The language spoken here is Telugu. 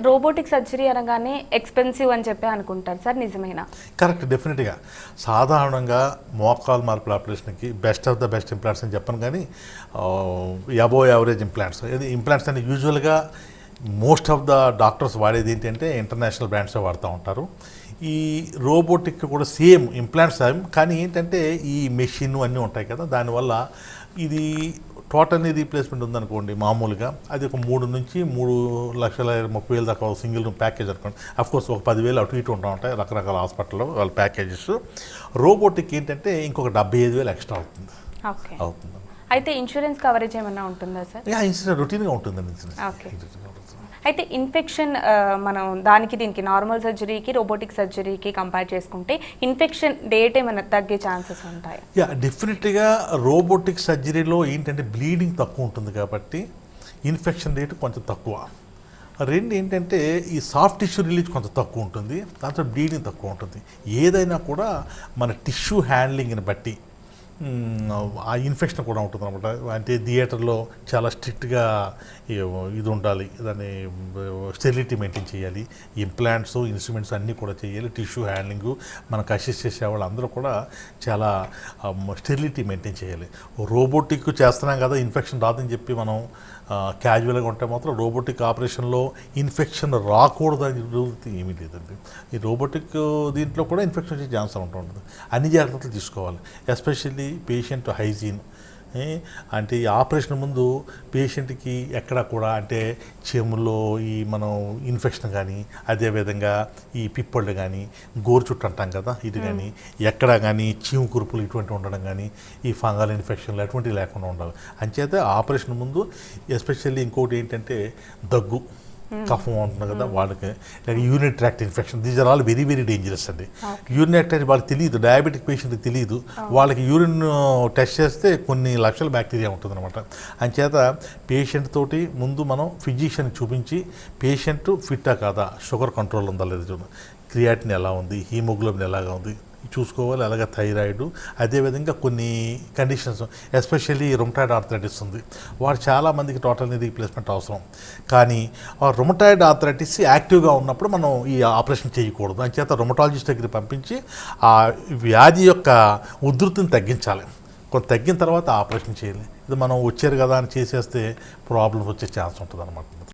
రోబోటిక్ సర్జరీ అనగానే ఎక్స్పెన్సివ్ అని చెప్పి అనుకుంటారు సార్, నిజమేనా? కరెక్ట్, డెఫినెట్గా. సాధారణంగా మోకాల్ మార్పుల ఆపరేషన్కి best of the best implants అని చెప్పను, కానీ అబోవ్ యావరేజ్ ఇంప్లాంట్స్. ఇది ఇంప్లాంట్స్ అని యూజువల్గా మోస్ట్ ఆఫ్ ద డాక్టర్స్ వాడేది ఏంటంటే ఇంటర్నేషనల్ బ్రాండ్స్ వాడుతూ ఉంటారు. ఈ రోబోటిక్ కూడా సేమ్ ఇంప్లాంట్స్ సేమ్, కానీ ఏంటంటే ఈ మెషిన్ అన్నీ ఉంటాయి కదా, దానివల్ల ఇది టోటల్ నీ రీప్లేస్మెంట్ ఉందనుకోండి మామూలుగా, అది ఒక 3 నుంచి 3,30,000 దాకా సింగిల్ రూమ్ ప్యాకేజ్ అనుకోండి. అఫ్కోర్స్ ఒక 10,000 అటు ఇటు ఉంటాయి రకరకాల హాస్పిటల్లో వాళ్ళ ప్యాకేజెస్. రోబోటిక్ ఏంటంటే ఇంకొక 75,000 ఎక్స్ట్రా అవుతుంది. అయితే ఇన్సూరెన్స్ కవరేజ్ ఏమైనా ఉంటుందా సార్? ఇన్సూరెన్స్ రొటీన్గా ఉంటుందండి. అయితే ఇన్ఫెక్షన్ మనం దీనికి నార్మల్ సర్జరీకి రోబోటిక్ సర్జరీకి కంపేర్ చేసుకుంటే ఇన్ఫెక్షన్ డేట్ ఏమైనా తగ్గే ఛాన్సెస్ ఉంటాయి? డెఫినెట్గా రోబోటిక్ సర్జరీలో ఏంటంటే బ్లీడింగ్ తక్కువ ఉంటుంది కాబట్టి ఇన్ఫెక్షన్ రేటు కొంచెం తక్కువ. రెండు ఏంటంటే ఈ సాఫ్ట్ టిష్యూ రిలీజ్ కొంచెం తక్కువ ఉంటుంది, దాంతో బ్లీడింగ్ తక్కువ ఉంటుంది. ఏదైనా కూడా మన టిష్యూ హ్యాండ్లింగ్ని బట్టి ఆ ఇన్ఫెక్షన్ కూడా ఉంటుంది అనమాట. అంటే థియేటర్లో చాలా స్ట్రిక్ట్గా ఇది ఉండాలి, దాన్ని స్టెరిలిటీ మెయింటైన్ చేయాలి, ఇంప్లాంట్స్ ఇన్స్ట్రుమెంట్స్ అన్నీ కూడా చేయాలి, టిష్యూ హ్యాండ్లింగు మనకు అసిస్ట్ చేసే వాళ్ళు అందరూ కూడా చాలా స్టెరిలిటీ మెయింటైన్ చేయాలి. రోబోటిక్ చేస్తున్నాం కదా ఇన్ఫెక్షన్ రాదని చెప్పి మనం క్యాజువల్గా ఉంటే మాత్రం రోబోటిక్ ఆపరేషన్లో ఇన్ఫెక్షన్ రాకూడదని జరుగుతుంది ఏమీ లేదండి. ఈ రోబోటిక్ దీంట్లో కూడా ఇన్ఫెక్షన్ వచ్చే ఛాన్స్ ఉంటుంది. అన్ని జాగ్రత్తలు తీసుకోవాలి, ఎస్పెషల్లీ పేషెంట్ హైజీన్. అంటే ఈ ఆపరేషన్ ముందు పేషెంట్కి ఎక్కడ కూడా అంటే చెములో ఈ మనం ఇన్ఫెక్షన్ కానీ, అదేవిధంగా ఈ పిప్పళ్ళు కానీ, గోరు చుట్టూ అంటాం కదా ఇది కానీ, ఎక్కడ కానీ చీము కురుపులు ఇటువంటి ఉండడం కానీ, ఈ ఫంగల్ ఇన్ఫెక్షన్లు అటువంటివి లేకుండా ఉండాలి. అంచేత ఆపరేషన్ ముందు ఎస్పెషల్లీ ఇంకోటి ఏంటంటే దగ్గు, కఫం ఉంటుంది కదా వాళ్ళకి, లేక urine tract infection, these are all very very dangerous అండి. యూరిన్ ట్రాక్ట్ వాళ్ళకి తెలియదు, డయాబెటిక్ పేషెంట్కి తెలియదు, వాళ్ళకి యూరిన్ టెస్ట్ చేస్తే కొన్ని లక్షల బ్యాక్టీరియా ఉంటుంది అనమాట. అంచేత పేషెంట్ తోటి ముందు మనం ఫిజిషియన్ చూపించి పేషెంట్ ఫిట్టా కాదా, షుగర్ కంట్రోల్ ఉందా లేదు చూడండి, క్రియాటిన్ ఎలా ఉంది, హీమోగ్లోబిన్ ఎలాగా ఉంది చూసుకోవాలి, అలాగే థైరాయిడ్. అదేవిధంగా కొన్ని కండిషన్స్ ఎస్పెషల్లీ రొమటాయిడ్ ఆర్థరైటిస్ ఉంది, వాడు చాలామందికి టోటల్ నీ రీప్లేస్మెంట్ అవసరం. కానీ ఆ రొమటాయిడ్ ఆర్థరైటిస్ యాక్టివ్గా ఉన్నప్పుడు మనం ఈ ఆపరేషన్ చేయకూడదు. అంచేత రొమటాలజిస్ట్ దగ్గరికి పంపించి ఆ వ్యాధి యొక్క ఉధృతిని తగ్గించాలి. కొంత తగ్గిన తర్వాత ఆపరేషన్ చేయాలి. ఇది మనం వచ్చారు కదా అని చేసేస్తే ప్రాబ్లమ్స్ వచ్చే ఛాన్స్ ఉంటుంది అన్నమాట.